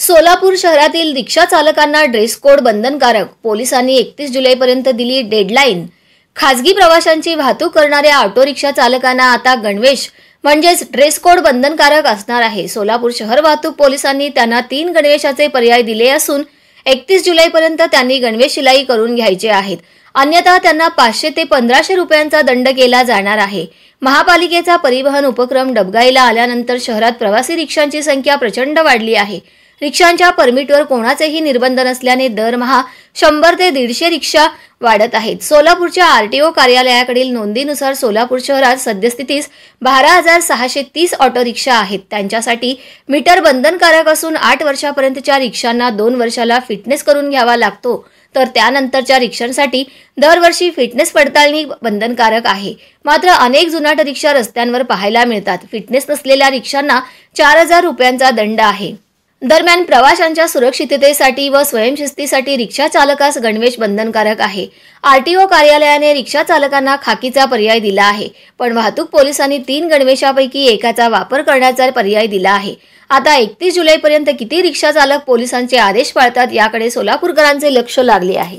सोलापूर शहरातील रिक्षा चालकांना dress code बंधनकारक। पोलिसांनी 31 जुलैपर्यंत दिली डेडलाईन। खासगी प्रवाशांची वाहतूक करणाऱ्या ऑटो रिक्षा चालकांना आता गणवेश म्हणजेच ड्रेस कोड बंधनकारक असणार आहे। सोलापूर शहर वाहतूक पोलिसांनी त्यांना 3 गणवेशाचे पर्याय दिले असून 31 जुलैपर्यंत त्यांनी गणवेश शिलाई करून घ्यायचे आहेत, अन्यथा त्यांना 500 ते 1500 रुपयांचा दंड केला जाणार आहे। महापालिकेचा परिवहन उपक्रम डबघाईला आल्यानंतर शहरात प्रवासी रिक्षांची संख्या प्रचंड वाढली आहे। रिक्षांच्या परमिटवर कोणाचेही निर्बंध नसल्याने दरमहा 100 ते 150 रिक्षा वाढत आहेत। सोलापूरच्या आरटीओ कार्यालयाकडील नोंदीनुसार सोलापूर शहरात सद्यस्थितीस 12,630 ऑटो रिक्षा आहेत। त्यांच्यासाठी मीटर बंधनकारक असून 8 वर्षापर्यंतच्या रिक्षांना 2 वर्षाला फिटनेस करून घ्यावा लागतो, तर त्यानंतरच्या रिक्षांसाठी दरवर्षी फिटनेस पडताळणी बंधनकारक आहे। मात्र अनेक जुनाट रिक्षा रस्त्यांवर पाहायला मिळतात। फिटनेस नसलेल्या रिक्षांना 4,000 रुपयांचा दंड आहे। दरम्यान प्रवाशांच्या सुरक्षिततेसाठी व स्वयंशिस्तीसाठी रिक्षा चालकास गणवेश बंधनकारक आहे। आरटीओ कार्यालयाने रिक्षा चालकांना खाकीचा पर्याय दिला आहे, पण वाहतूक पोलिसांनी 3 गणवेशापैकी एकाचा वापर करण्याचा पर्याय दिला आहे। आता 31 जुलैपर्यंत किती रिक्षा चालक पोलिसांचे आदेश पाळतात याकडे सोलापूरकरांचे लक्ष लागले आहे।